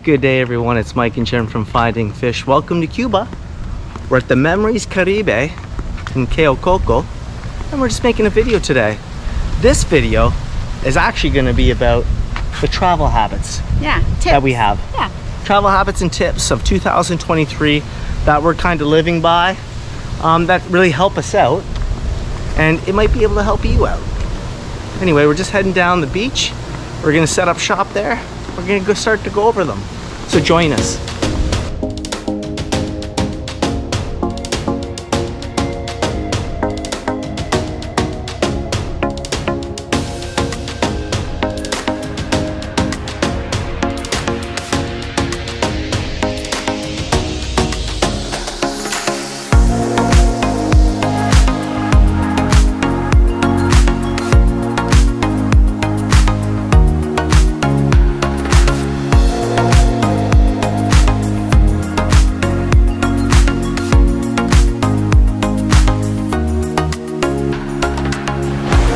Good day everyone, it's Mike and Jenn from Finding Fish. Welcome to Cuba. We're at the Memories Caribe in Cayo Coco and we're just making a video today. This video is actually going to be about the travel habits that we have. Yeah. Travel habits and tips of 2023 that we're kind of living by that really help us out, and it might be able to help you out. Anyway, we're just heading down the beach. We're going to set up shop there. We're going to start to go over them. So join us.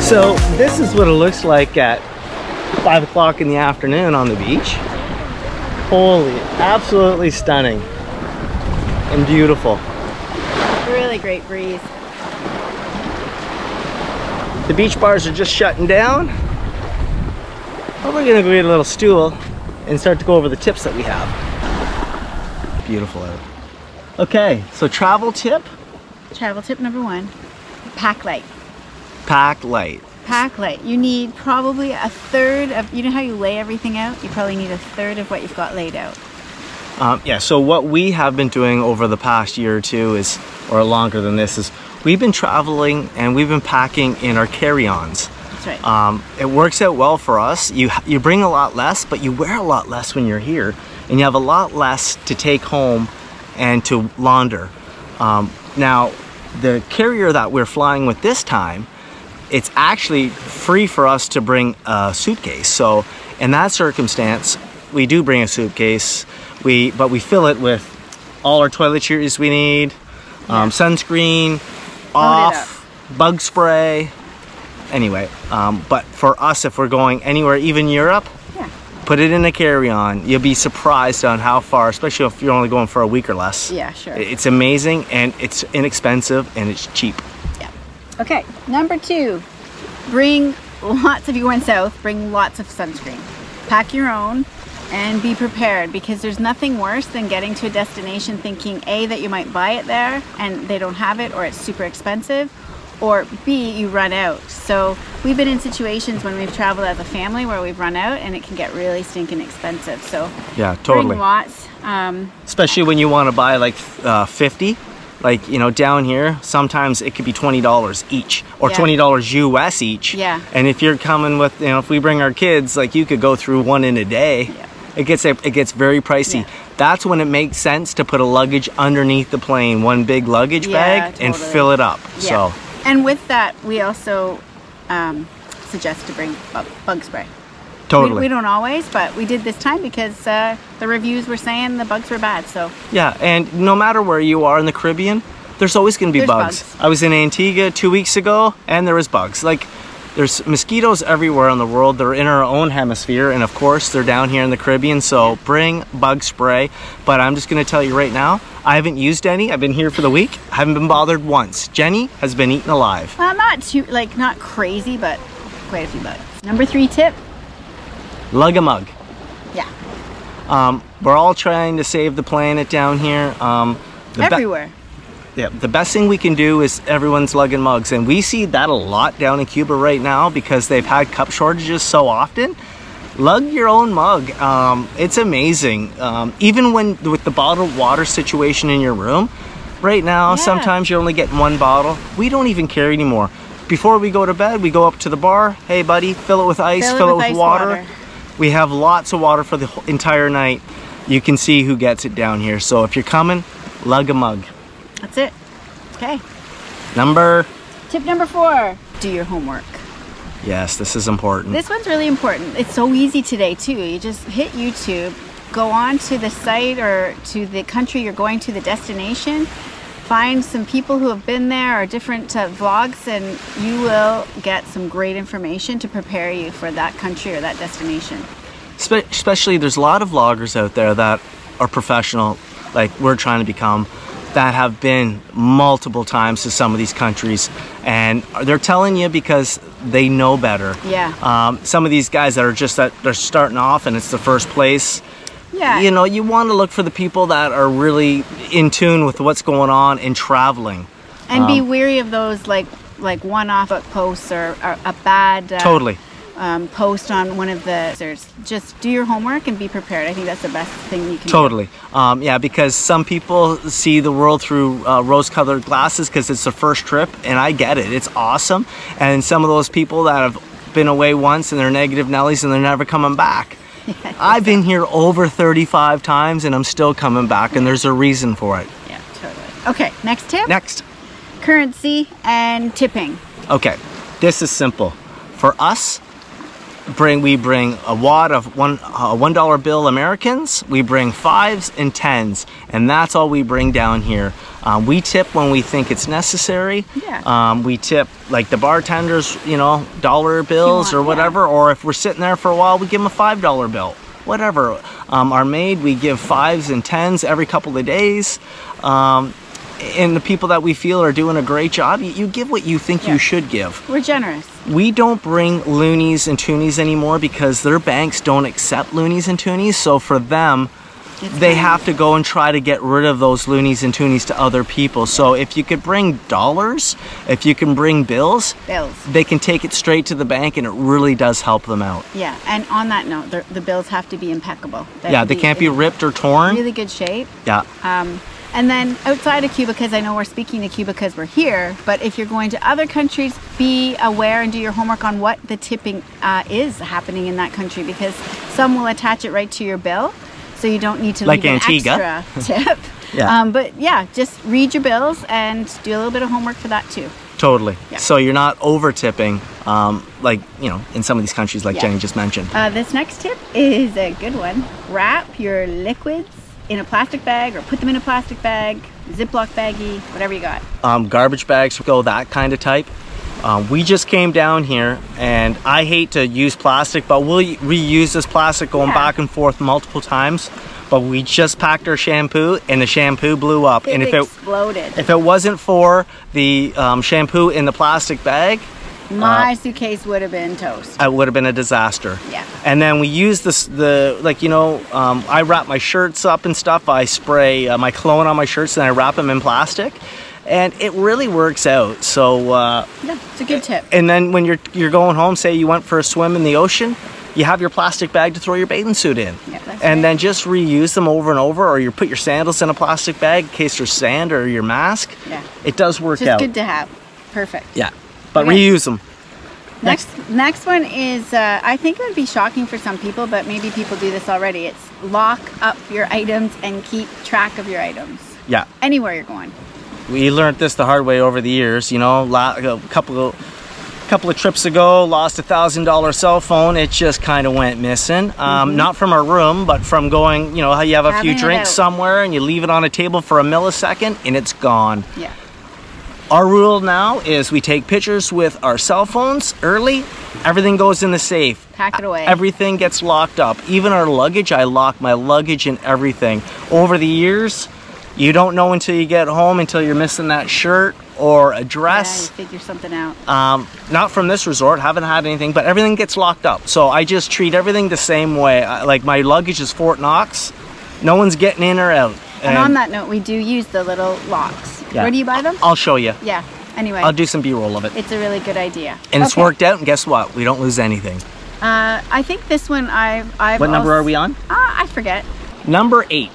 So this is what it looks like at 5 o'clock in the afternoon on the beach. Holy, absolutely stunning and beautiful. Really great breeze. The beach bars are just shutting down. Well, we're gonna go get a little stool and start to go over the tips that we have. Beautiful out. Okay, so travel tip. Travel tip number 1, pack light. Pack light. Pack light. You need probably a third of, you know how you lay everything out? You probably need a third of what you've got laid out. Yeah, so what we have been doing over the past year or two is, or longer than this, is we've been traveling and we've been packing in our carry-ons. That's right. It works out well for us. You bring a lot less, but you wear a lot less when you're here, and you have a lot less to take home and to launder. Now, the carrier that we're flying with this time, it's actually free for us to bring a suitcase. So in that circumstance, we do bring a suitcase, but we fill it with all our toiletries we need, sunscreen, bug spray. Anyway, but for us, if we're going anywhere, even Europe, put it in a carry-on. You'll be surprised on how far, especially if you're only going for a week or less. Yeah, sure. It's amazing, and it's inexpensive, and it's cheap. Okay, number 2, bring lots, if you went south, bring lots of sunscreen. Pack your own and be prepared, because there's nothing worse than getting to a destination thinking A, that you might buy it there and they don't have it, or it's super expensive, or B, you run out. So we've been in situations when we've traveled as a family where we've run out and it can get really stinking expensive. So yeah, totally. Bring lots. Especially when you want to buy like 50. Like, you know, down here, sometimes it could be $20 each, or $20 US each. Yeah. And if you're coming with, you know, if we bring our kids, like you could go through one in a day. Yeah. It gets very pricey. Yeah. That's when it makes sense to put a luggage underneath the plane, one big luggage bag, and fill it up. Yeah. So. And with that, we also suggest to bring bug spray. Totally. We don't always, but we did this time because the reviews were saying the bugs were bad. So yeah, and no matter where you are in the Caribbean, there's always going to be bugs. I was in Antigua 2 weeks ago, and there was bugs. Like, there's mosquitoes everywhere in the world. They're in our own hemisphere, and of course, they're down here in the Caribbean. So bring bug spray. But I'm just going to tell you right now, I haven't used any. I've been here for the week. I haven't been bothered once. Jenny has been eaten alive. Well, not too, like, not crazy, but quite a few bugs. Number 3 tip. Lug a mug. Yeah. We're all trying to save the planet down here. Everywhere. Yeah, the best thing we can do is everyone's lugging mugs, and we see that a lot down in Cuba right now because they've had cup shortages so often. Lug your own mug. It's amazing. Even with the bottled water situation in your room, right now, sometimes you're only getting 1 bottle. We don't even carry anymore. Before we go to bed, we go up to the bar. Hey, buddy, fill it with ice, fill it with water. We have lots of water for the entire night. You can see who gets it down here. So if you're coming, lug a mug. That's it. Okay. Tip number 4. Do your homework. Yes, this is important. This one's really important. It's so easy today too. You just hit YouTube, go on to the site or to the country you're going to, the destination, find some people who have been there or different vlogs, and you will get some great information to prepare you for that country or that destination. especially there's a lot of vloggers out there that are professional, like we're trying to become, that have been multiple times to some of these countries, and they're telling you because they know better. Yeah. Some of these guys that are just that they're starting off and it's the first place. Yeah. You know, you want to look for the people that are really in tune with what's going on in traveling. And be wary of those like one-off posts or a bad totally. Post on one of the. Just do your homework and be prepared. I think that's the best thing you can totally. do. Yeah, because some people see the world through rose-colored glasses because it's their first trip, and I get it. It's awesome. And some of those people that have been away once and they're negative Nellies and they're never coming back. Yeah, I've been here over 35 times and I'm still coming back, and there's a reason for it. Yeah, totally. Okay, next tip. Next. Currency and tipping. Okay, this is simple. For us, we bring a wad of $1 bill Americans. We bring 5s and 10s, and that's all we bring down here. We tip when we think it's necessary. Yeah. We tip like the bartenders, you know, dollar bills or whatever. Yeah. Or if we're sitting there for a while, we give them a $5 bill. Whatever. Our maid, we give 5s and 10s every couple of days. And the people that we feel are doing a great job, you give what you think you should give. We're generous. We don't bring loonies and toonies anymore because their banks don't accept loonies and toonies. So for them, they have to go and try to get rid of those loonies and toonies to other people. So if you could bring dollars, if you can bring bills, they can take it straight to the bank, and it really does help them out. Yeah, and on that note, the bills have to be impeccable. They can't be ripped or torn. Really good shape. Yeah. And then outside of Cuba, because I know we're speaking to Cuba because we're here, but if you're going to other countries, be aware and do your homework on what the tipping is happening in that country, because some will attach it right to your bill, so you don't need to leave an extra tip. Yeah. But yeah, just read your bills and do a little bit of homework for that too. Totally. Yeah. So you're not over tipping, like, you know, in some of these countries like Jenny just mentioned. This next tip is a good one. Wrap your liquids in a plastic bag, or put them in a plastic bag, Ziploc baggie, whatever you got. Garbage bags, go that kind of type. We just came down here, and I hate to use plastic, but we'll reuse this plastic going back and forth multiple times. But we just packed our shampoo, and the shampoo blew up. It exploded. If it wasn't for the shampoo in the plastic bag, my suitcase would have been toast. It would have been a disaster. Yeah. And then we use this, I wrap my shirts up and stuff. I spray my cologne on my shirts, and I wrap them in plastic, and it really works out. So yeah, it's a good tip. And then when you're going home, say you went for a swim in the ocean, you have your plastic bag to throw your bathing suit in. Yeah, that's and then just reuse them over and over, or you put your sandals in a plastic bag in case there's sand, or your mask. Yeah. It does work out. Just good to have. Perfect. Yeah. But reuse them. Next one is, I think it would be shocking for some people, but maybe people do this already. It's lock up your items and keep track of your items. Yeah. Anywhere you're going. We learned this the hard way over the years. You know, a couple of trips ago, lost a $1,000 cell phone. It just kind of went missing. Not from our room, but from going, you know, how you have a few drinks somewhere and you leave it on a table for a millisecond and it's gone. Yeah. Our rule now is we take pictures with our cell phones early. Everything goes in the safe. Pack it away. Everything gets locked up. Even our luggage, I lock my luggage and everything. Over the years, you don't know until you get home, until you're missing that shirt or a dress. Yeah, you figure something out. Not from this resort, haven't had anything, but everything gets locked up. So I just treat everything the same way. Like my luggage is Fort Knox. No one's getting in or out. And on that note, we do use the little locks. Yeah. Where do you buy them? I'll show you. Yeah. Anyway. I'll do some B-roll of it. It's a really good idea. And it's worked out, and guess what? We don't lose anything. I think this one I've What number are we on? I forget. Number 8.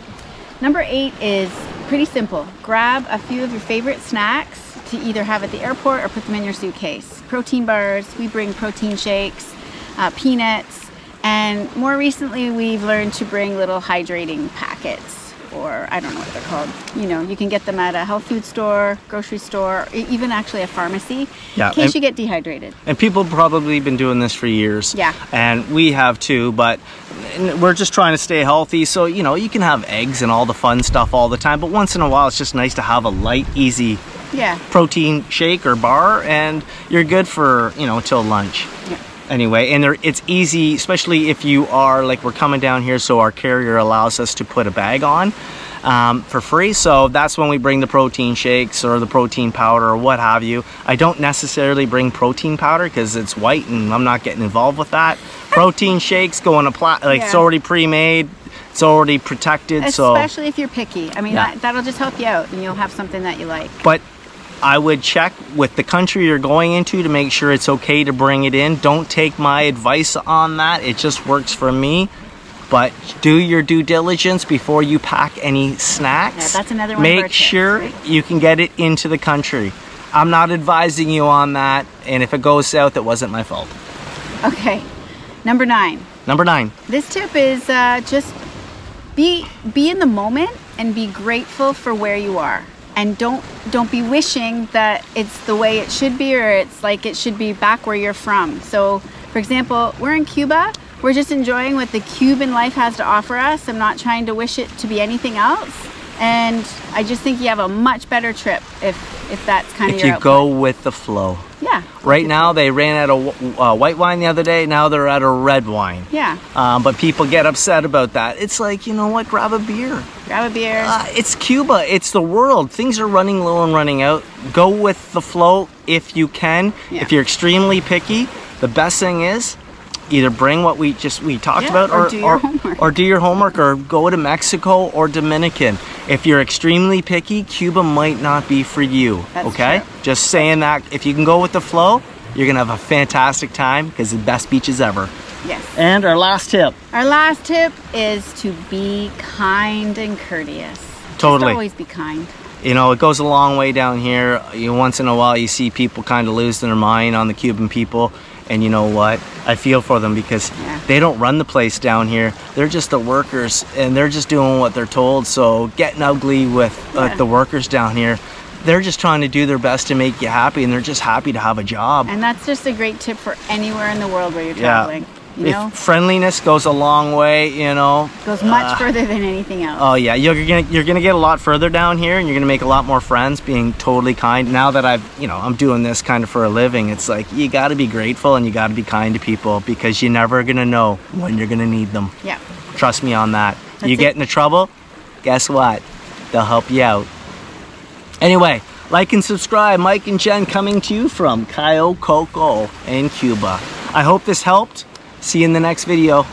Number 8 is pretty simple. Grab a few of your favorite snacks to either have at the airport or put them in your suitcase. Protein bars, we bring protein shakes, peanuts, and more recently we've learned to bring little hydrating packets, or I don't know what they're called. You know, you can get them at a health food store, grocery store, or even actually a pharmacy, in case you get dehydrated. And people have probably been doing this for years. Yeah. And we have too, but we're just trying to stay healthy. So, you know, you can have eggs and all the fun stuff all the time, but once in a while it's just nice to have a light, easy protein shake or bar, and you're good for, you know, till lunch. Yeah. Anyway, and it's easy, especially if you are, like, we're coming down here, so our carrier allows us to put a bag on for free. So that's when we bring the protein shakes or the protein powder or what have you. I don't necessarily bring protein powder because it's white and I'm not getting involved with that. Protein shakes go in a it's already pre-made, it's already protected. Especially if you're picky. I mean, that'll just help you out and you'll have something that you like. But I would check with the country you're going into to make sure it's okay to bring it in. Don't take my advice on that. It just works for me. But do your due diligence before you pack any snacks. Yeah, that's another one. Make sure you can get it into the country. I'm not advising you on that. And if it goes south, it wasn't my fault. Okay. Number 9. Number 9. This tip is just be in the moment and be grateful for where you are. And don't be wishing that it's the way it should be or it's like it should be back where you're from. So, for example, we're in Cuba. We're just enjoying what the Cuban life has to offer us. I'm not trying to wish it to be anything else. And I just think you have a much better trip if that's kind of your output. If you go with the flow. Yeah. Right now, they ran out of white wine the other day. Now they're out of red wine. Yeah. But people get upset about that. It's like, you know what? Grab a beer. Grab a beer. It's Cuba. It's the world. Things are running low and running out. Go with the flow if you can. Yeah. If you're extremely picky, the best thing is either bring what we talked about or do your homework or go to Mexico or Dominican. If you're extremely picky, Cuba might not be for you. That's okay? True. Just saying that if you can go with the flow, you're gonna have a fantastic time because the best beaches ever. Yes. And our last tip. Our last tip is to be kind and courteous. Totally. Just always be kind. You know, it goes a long way down here. Once in a while you see people kind of lose their mind on the Cuban people. And you know what? I feel for them because they don't run the place down here. They're just the workers and they're just doing what they're told. So getting ugly with the workers down here, they're just trying to do their best to make you happy and they're just happy to have a job. And that's just a great tip for anywhere in the world where you're traveling. You know? Friendliness goes a long way, you know. Goes much further than anything else. Oh yeah, you're gonna get a lot further down here, and you're gonna make a lot more friends being totally kind. Now that I'm doing this kind of for a living, it's like you got to be grateful and you got to be kind to people because you're never gonna know when you're gonna need them. Yeah. Trust me on that. That's you get into trouble, guess what? They'll help you out. Anyway, like and subscribe. Mike and Jen coming to you from Cayo Coco in Cuba. I hope this helped. See you in the next video.